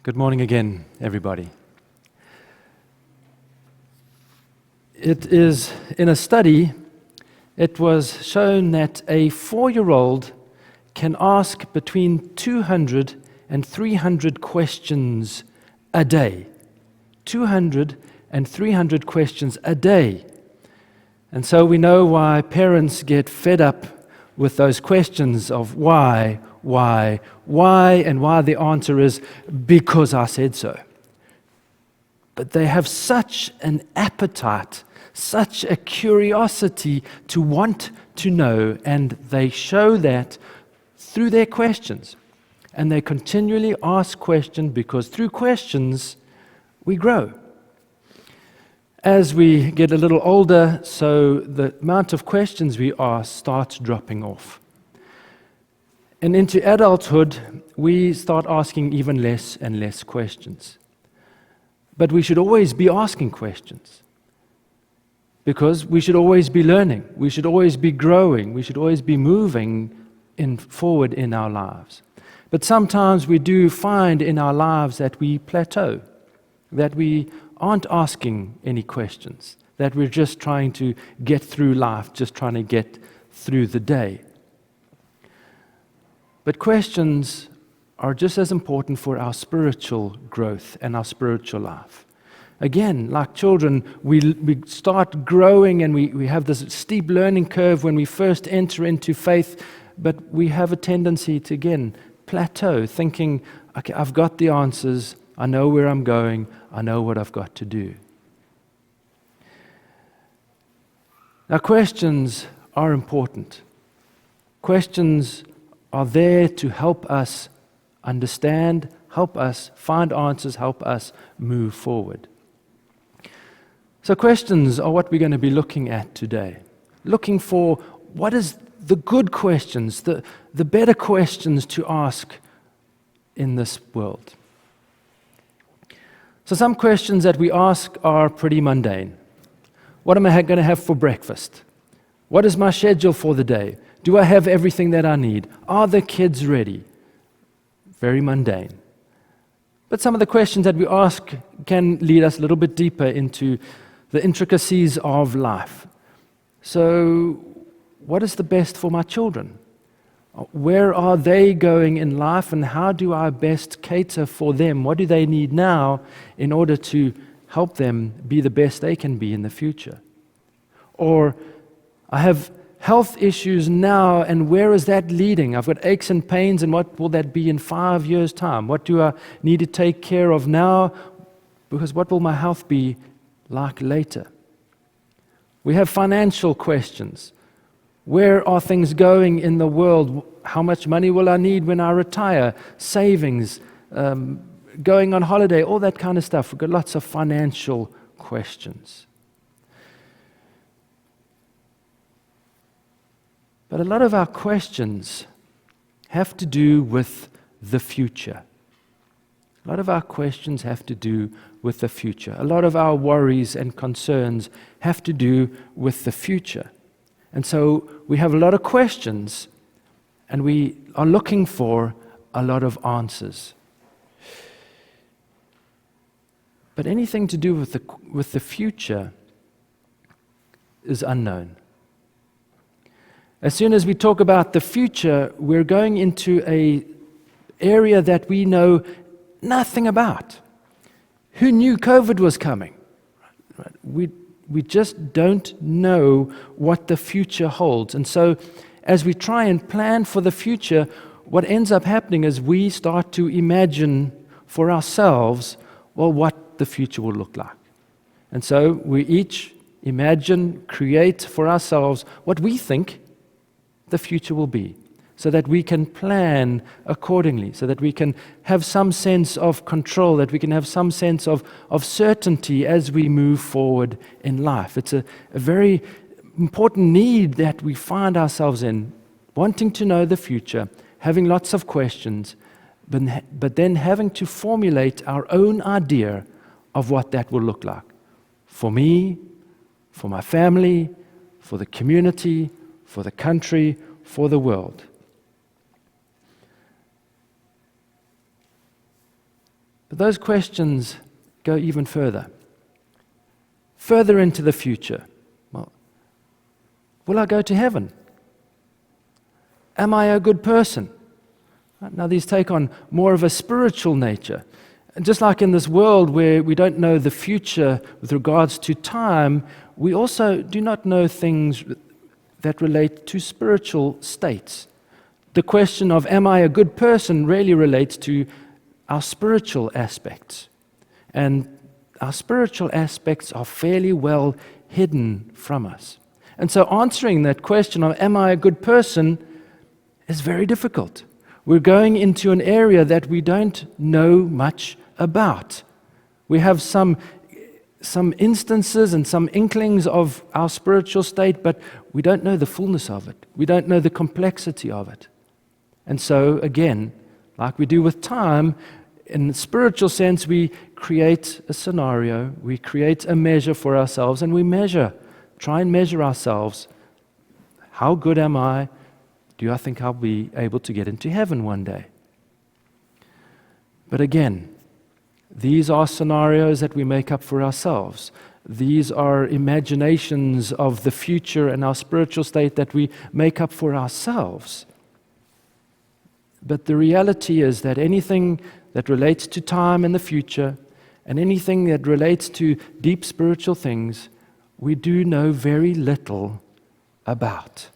Good morning again, everybody. It is in a study, it was shown that a 4-year-old can ask between 200 and 300 questions a day. 200 and 300 questions a day. And so we know why parents get fed up with those questions of why, and why the answer is because I said so. But they have such an appetite, such a curiosity to want to know, and they show that through their questions. And they continually ask questions because through questions we grow. As we get a little older, so the amount of questions we ask starts dropping off. And into adulthood, we start asking even less and less questions. But we should always be asking questions, because we should always be learning, we should always be growing, we should always be moving forward in our lives. But sometimes we do find in our lives that we plateau, that we aren't asking any questions, that we're just trying to get through life, just trying to get through the day. But questions are just as important for our spiritual growth and our spiritual life. Again, like children, we start growing and we have this steep learning curve when we first enter into faith, but we have a tendency to, again, plateau, thinking, okay, I've got the answers, I know where I'm going, I know what I've got to do. Now, questions are important. Questions are there to help us understand, help us find answers, help us move forward. So questions are what we're going to be looking at today. Looking for what is the good questions, the better questions to ask in this world. So some questions that we ask are pretty mundane. What am I going to have for breakfast? What is my schedule for the day? Do I have everything that I need? Are the kids ready? Very mundane. But some of the questions that we ask can lead us a little bit deeper into the intricacies of life. So, what is the best for my children? Where are they going in life, and how do I best cater for them? What do they need now in order to help them be the best they can be in the future? Or, I have health issues now, and where is that leading? I've got aches and pains, and what will that be in 5 years' time? What do I need to take care of now? Because what will my health be like later? We have financial questions. Where are things going in the world? How much money will I need when I retire? Savings, going on holiday, all that kind of stuff. We've got lots of financial questions. But a lot of our questions have to do with the future. A lot of our questions have to do with the future. A lot of our worries and concerns have to do with the future. And so we have a lot of questions, and we are looking for a lot of answers. But anything to do with the future is unknown. As soon as we talk about the future, we're going into an area that we know nothing about. Who knew COVID was coming? We just don't know what the future holds. And so as we try and plan for the future, what ends up happening is we start to imagine for ourselves, well, what the future will look like. And so we each imagine, create for ourselves what we think the future will be, so that we can plan accordingly, so that we can have some sense of control, that we can have some sense of certainty as we move forward in life. It's a very important need that we find ourselves in, wanting to know the future, having lots of questions, but then having to formulate our own idea of what that will look like. For me, for my family, for the community, for the country, for the world. But those questions go even further into the future. Well, will I go to heaven? Am I a good person? Now these take on more of a spiritual nature. And just like in this world where we don't know the future with regards to time, we also do not know things that relate to spiritual states. The question of am I a good person really relates to our spiritual aspects. And our spiritual aspects are fairly well hidden from us. And so answering that question of am I a good person is very difficult. We're going into an area that we don't know much about. We have some instances and some inklings of our spiritual state, but we don't know the fullness of it. We don't know the complexity of it. And so, again, like we do with time, in the spiritual sense, we create a scenario, we create a measure for ourselves, and we try and measure ourselves. How good am I? Do I think I'll be able to get into heaven one day? But again, these are scenarios that we make up for ourselves. These are imaginations of the future and our spiritual state that we make up for ourselves. But the reality is that anything that relates to time in the future and anything that relates to deep spiritual things, we do know very little about.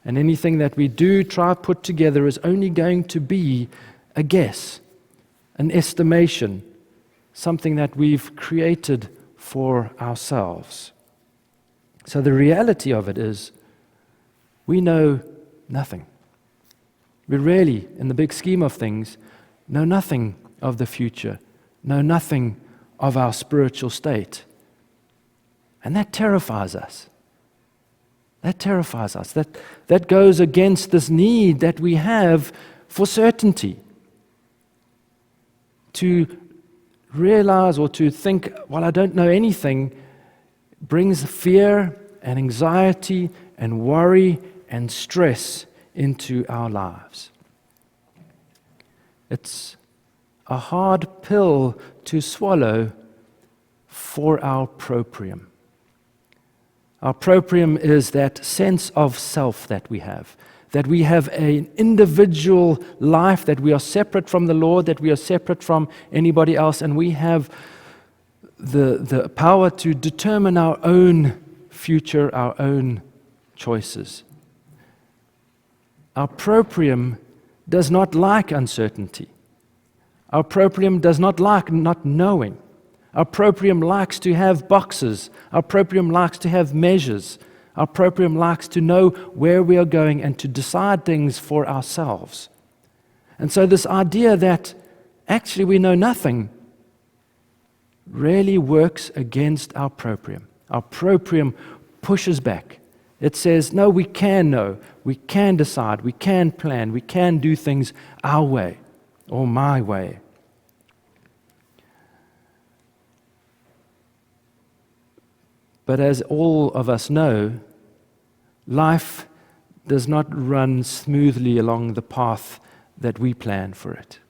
And anything that we do try to put together is only going to be a guess, an estimation, something that we've created for ourselves. So the reality of it is we know nothing. We really, in the big scheme of things, know nothing of the future, know nothing of our spiritual state. And that terrifies us. That terrifies us. That goes against this need that we have for certainty. To realize or to think, well, I don't know anything, brings fear and anxiety and worry and stress into our lives. It's a hard pill to swallow for our proprium. Our proprium is that sense of self that we have an individual life, that we are separate from the Lord, that we are separate from anybody else, and we have the power to determine our own future, our own choices. Our proprium does not like uncertainty. Our proprium does not like not knowing. Our proprium likes to have boxes. Our proprium likes to have measures. Our proprium likes to know where we are going and to decide things for ourselves. And so this idea that actually we know nothing really works against our proprium. Our proprium pushes back. It says, no, we can know, we can decide, we can plan, we can do things our way or my way. But as all of us know, life does not run smoothly along the path that we plan for it.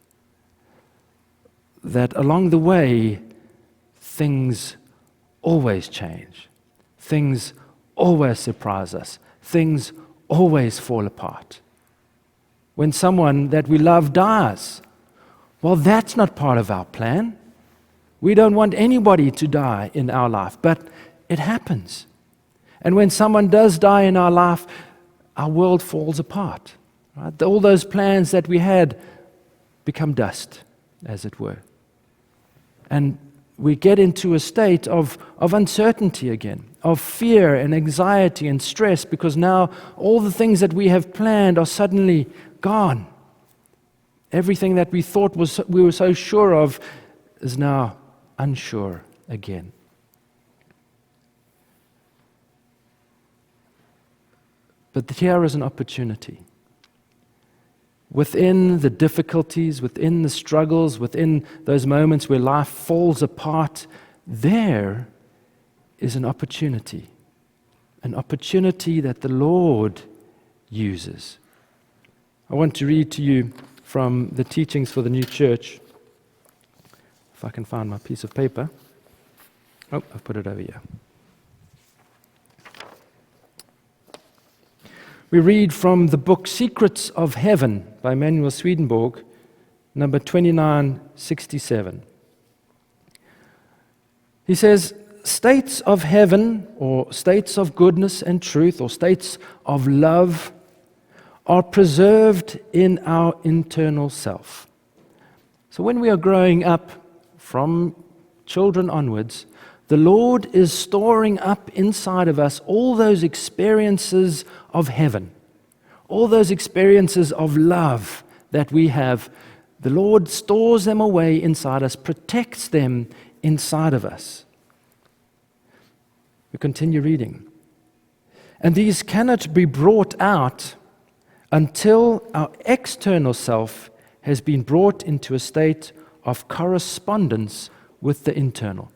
That along the way, things always change. Things always surprise us. Things always fall apart. When someone that we love dies, well, that's not part of our plan. We don't want anybody to die in our life, but it happens. And when someone does die in our life, our world falls apart. Right? All those plans that we had become dust, as it were. And we get into a state of uncertainty again, of fear and anxiety and stress, because now all the things that we have planned are suddenly gone. Everything that we thought we were so sure of is now unsure again. But here is an opportunity. Within the difficulties, within the struggles, within those moments where life falls apart, there is an opportunity that the Lord uses. I want to read to you from the Teachings for the New Church, If I can find my piece of paper. Oh, I've put it over here. We read from the book Secrets of Heaven by Emanuel Swedenborg, number 2967. He says, states of heaven, or states of goodness and truth, or states of love, are preserved in our internal self. So when we are growing up, from children onwards, the Lord is storing up inside of us all those experiences of heaven, all those experiences of love that we have. The Lord stores them away inside us, protects them inside of us. We continue reading. And these cannot be brought out until our external self has been brought into a state of correspondence with the internal.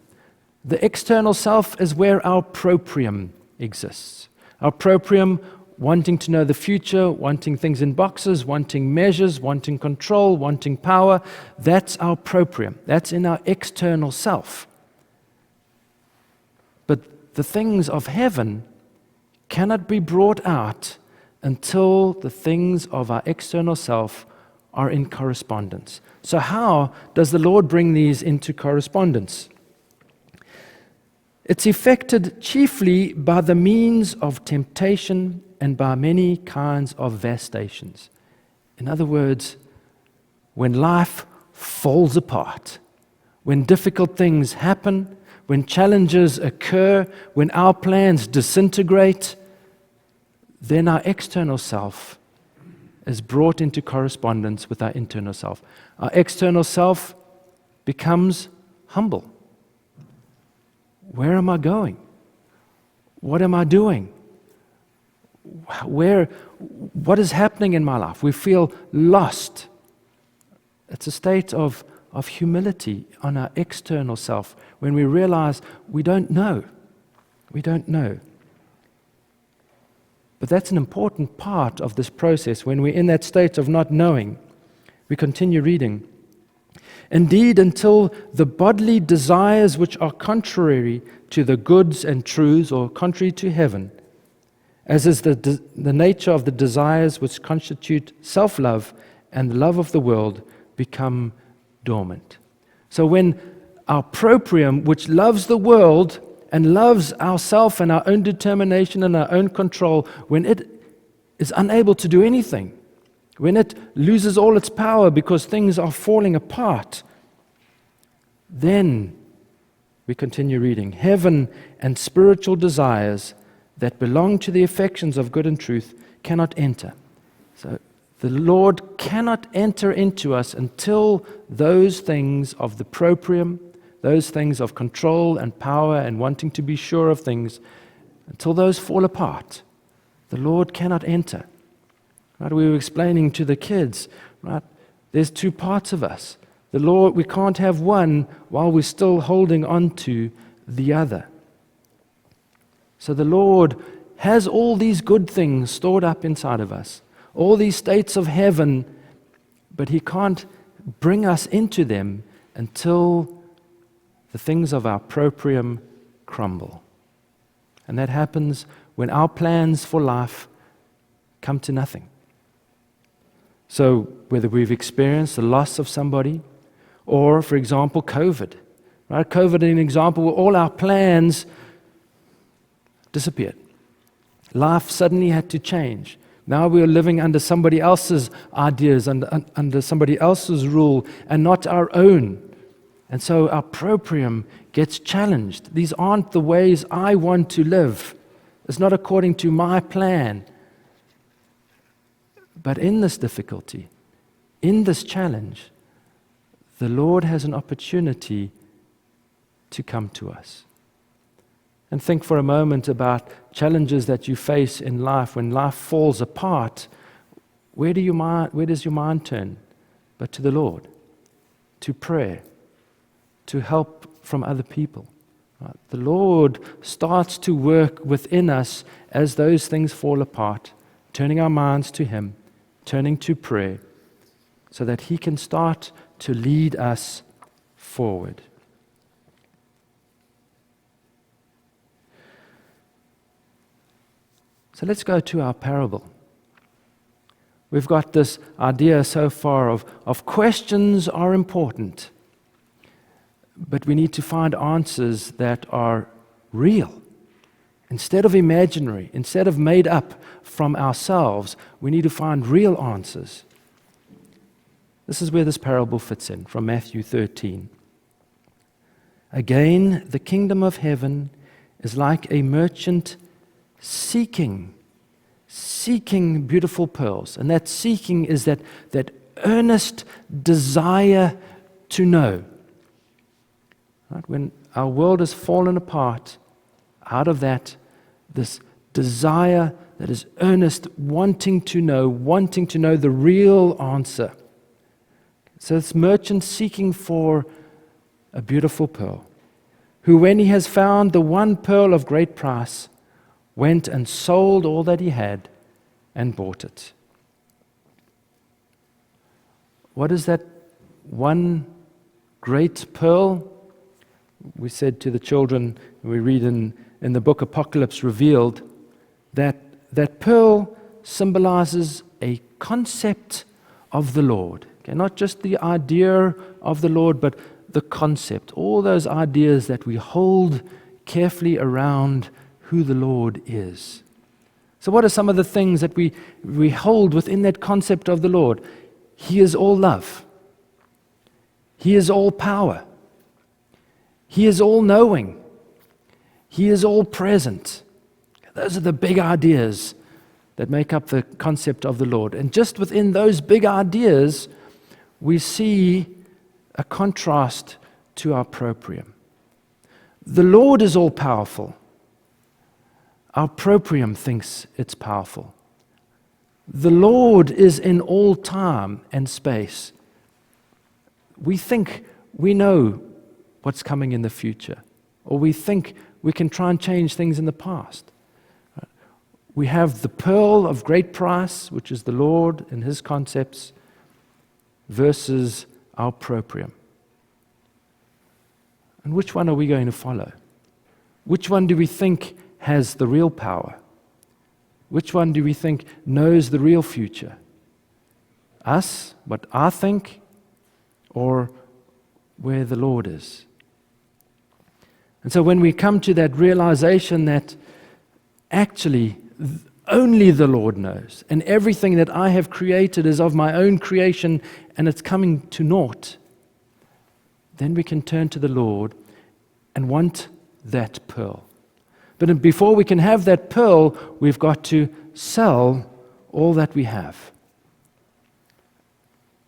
The external self is where our proprium exists. Our proprium, wanting to know the future, wanting things in boxes, wanting measures, wanting control, wanting power, that's our proprium. That's in our external self. But the things of heaven cannot be brought out until the things of our external self are in correspondence. So how does the Lord bring these into correspondence? It's effected chiefly by the means of temptation and by many kinds of vastations. In other words, when life falls apart, when difficult things happen, when challenges occur, when our plans disintegrate, then our external self is brought into correspondence with our internal self. Our external self becomes humble. Where am I going? What am I doing? What is happening in my life? We feel lost. It's a state of humility on our external self when we realize we don't know. We don't know. But that's an important part of this process. When we're in that state of not knowing, we continue reading. Indeed, until the bodily desires which are contrary to the goods and truths, or contrary to heaven, as is the nature of the desires which constitute self-love and the love of the world, become dormant. So when our proprium, which loves the world and loves ourself and our own determination and our own control, when it is unable to do anything, when it loses all its power because things are falling apart, then we continue reading. Heaven and spiritual desires that belong to the affections of good and truth cannot enter. So the Lord cannot enter into us until those things of the proprium, those things of control and power and wanting to be sure of things, until those fall apart, the Lord cannot enter. Right? We were explaining to the kids, right? There's two parts of us. The Lord, we can't have one while we're still holding on to the other. So the Lord has all these good things stored up inside of us, all these states of heaven, but He can't bring us into them until the things of our proprium crumble. And that happens when our plans for life come to nothing. So whether we've experienced the loss of somebody, or, for example, COVID. Right? COVID is an example where all our plans disappeared. Life suddenly had to change. Now we are living under somebody else's ideas, under somebody else's rule, and not our own. And so our proprium gets challenged. These aren't the ways I want to live. It's not according to my plan. But in this difficulty, in this challenge, the Lord has an opportunity to come to us. And think for a moment about challenges that you face in life. When life falls apart, where does your mind turn? But to the Lord, to prayer, to help from other people. Right? The Lord starts to work within us as those things fall apart, turning our minds to Him, turning to prayer, so that He can start to lead us forward. So let's go to our parable. We've got this idea so far of questions are important, but we need to find answers that are real. Instead of imaginary, instead of made up from ourselves, we need to find real answers. This is where this parable fits in, from Matthew 13. Again, the kingdom of heaven is like a merchant seeking beautiful pearls. And that seeking is that earnest desire to know. Right? When our world has fallen apart, out of that, this desire that is earnest, wanting to know the real answer. So this merchant seeking for a beautiful pearl, who when he has found the one pearl of great price, went and sold all that he had and bought it. What is that one great pearl? We said to the children, we read in the book Apocalypse Revealed, that pearl symbolizes a concept of the Lord. Okay, not just the idea of the Lord, but the concept. All those ideas that we hold carefully around who the Lord is. So what are some of the things that we hold within that concept of the Lord? He is all love. He is all power. He is all knowing. He is all present. Those are the big ideas that make up the concept of the Lord. And just within those big ideas, we see a contrast to our proprium. The Lord is all powerful. Our proprium thinks it's powerful. The Lord is in all time and space. We think we know what's coming in the future, or we think we can try and change things in the past. We have the pearl of great price, which is the Lord and His concepts, versus our proprium. And which one are we going to follow? Which one do we think has the real power? Which one do we think knows the real future? Us, what I think, or where the Lord is? And so when we come to that realization that actually only the Lord knows, and everything that I have created is of my own creation and it's coming to naught, then we can turn to the Lord and want that pearl. But before we can have that pearl, we've got to sell all that we have.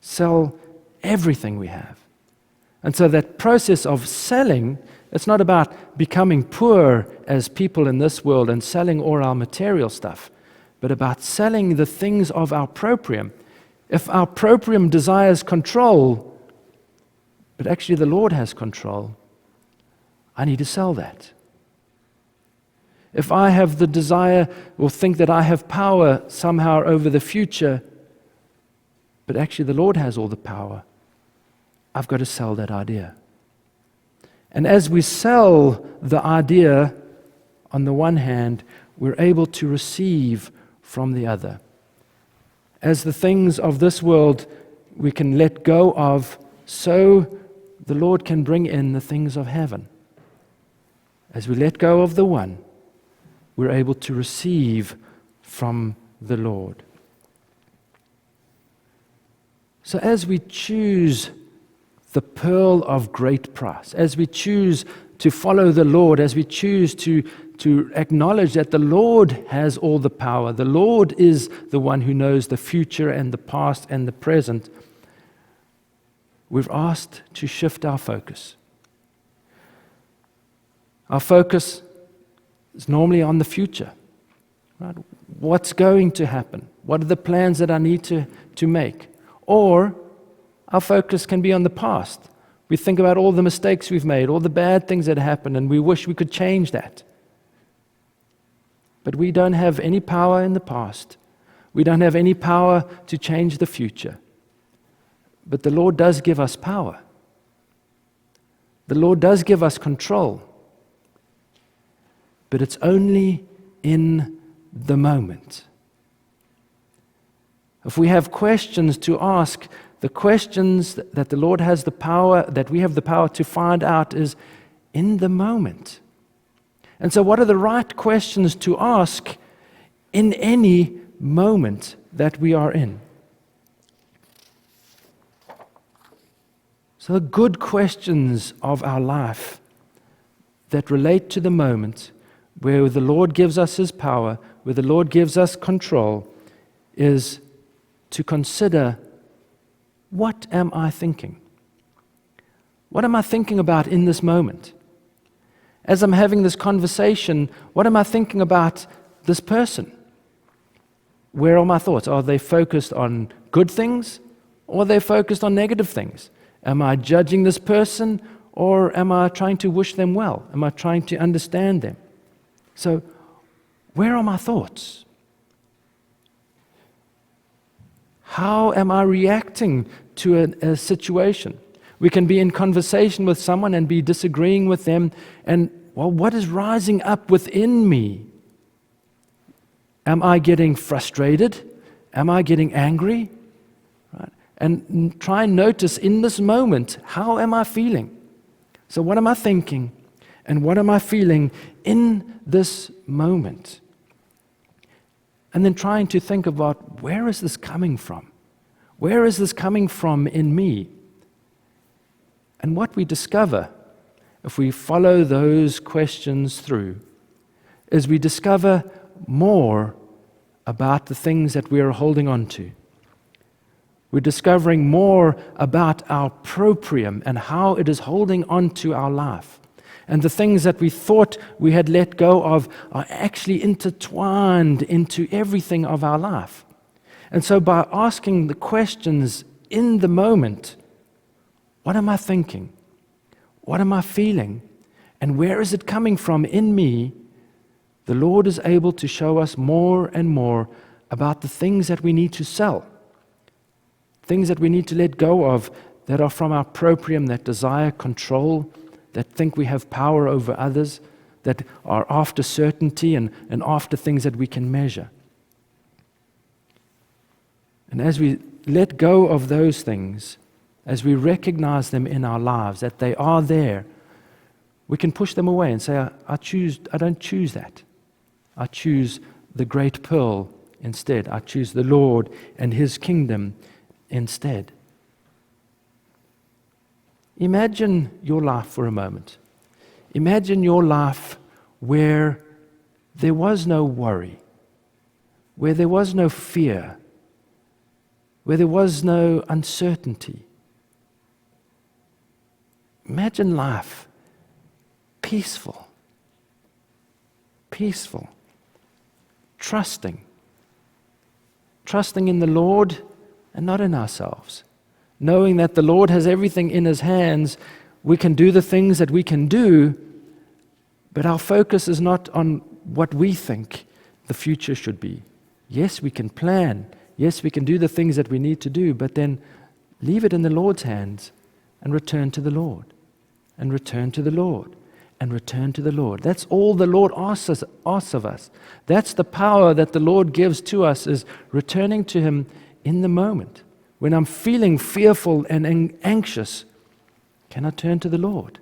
Sell everything we have. And so that process of selling, it's not about becoming poor as people in this world and selling all our material stuff, but about selling the things of our proprium. If our proprium desires control, but actually the Lord has control, I need to sell that. If I have the desire or think that I have power somehow over the future, but actually the Lord has all the power, I've got to sell that idea. And as we sell the idea, on the one hand, we're able to receive from the other. As the things of this world we can let go of, so the Lord can bring in the things of heaven. As we let go of the one, we're able to receive from the Lord. So as we choose the pearl of great price, as we choose to follow the Lord, as we choose to acknowledge that the Lord has all the power, the Lord is the one who knows the future and the past and the present, we're asked to shift our focus. Our focus is normally on the future. Right? What's going to happen? What are the plans that I need to make? Or our focus can be on the past. We think about all the mistakes we've made, all the bad things that happened, and we wish we could change that. But we don't have any power in the past. We don't have any power to change the future. But the Lord does give us power. The Lord does give us control, but it's only in the moment. If we have questions to ask, the questions that the Lord has the power, that we have the power to find out, is in the moment. And so what are the right questions to ask in any moment that we are in? So the good questions of our life that relate to the moment where the Lord gives us His power, where the Lord gives us control, is to consider, what am I thinking? What am I thinking about in this moment? As I'm having this conversation, what am I thinking about this person? Where are my thoughts? Are they focused on good things, or are they focused on negative things? Am I judging this person, or am I trying to wish them well? Am I trying to understand them? So, where are my thoughts? How am I reacting to a situation? We can be in conversation with someone and be disagreeing with them, and, well, what is rising up within me? Am I getting frustrated? Am I getting angry? Right? And try and notice in this moment, how am I feeling? So what am I thinking? And what am I feeling in this moment? And then trying to think about, where is this coming from? Where is this coming from in me? And what we discover, if we follow those questions through, is we discover more about the things that we are holding on to. We're discovering more about our proprium and how it is holding on to our life. And the things that we thought we had let go of are actually intertwined into everything of our life. And so by asking the questions in the moment, what am I thinking? What am I feeling? And where is it coming from in me? The Lord is able to show us more and more about the things that we need to sell, things that we need to let go of that are from our proprium, that desire control, that think we have power over others, that are after certainty and after things that we can measure. And as we let go of those things, as we recognize them in our lives, that they are there, we can push them away and say, I don't choose that. I choose the great pearl instead. I choose the Lord and His kingdom instead. Imagine your life for a moment. Imagine your life where there was no worry, where there was no fear, where there was no uncertainty. Imagine life peaceful, trusting in the Lord and not in ourselves. Knowing that the Lord has everything in His hands, we can do the things that we can do, but our focus is not on what we think the future should be. Yes, we can plan. Yes, we can do the things that we need to do, but then leave it in the Lord's hands and return to the Lord, and return to the Lord, and return to the Lord. That's all the Lord asks of us. That's the power that the Lord gives to us, is returning to Him in the moment. When I'm feeling fearful and anxious, can I turn to the Lord?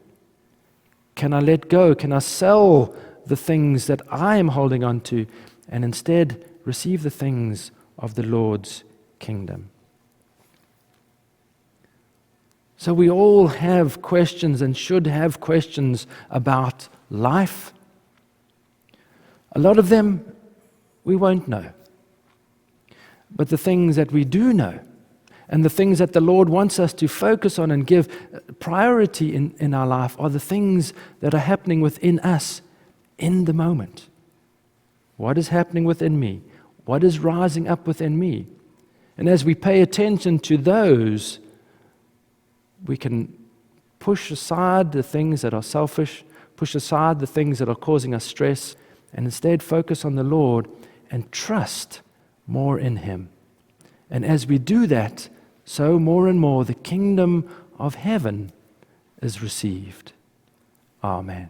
Can I let go? Can I sell the things that I am holding on to and instead receive the things of the Lord's kingdom? So we all have questions and should have questions about life. A lot of them we won't know. But the things that we do know, and the things that the Lord wants us to focus on and give priority in our life, are the things that are happening within us in the moment. What is happening within me? What is rising up within me? And as we pay attention to those, we can push aside the things that are selfish, push aside the things that are causing us stress, and instead focus on the Lord and trust more in Him. And as we do that, so more and more the kingdom of heaven is received. Amen.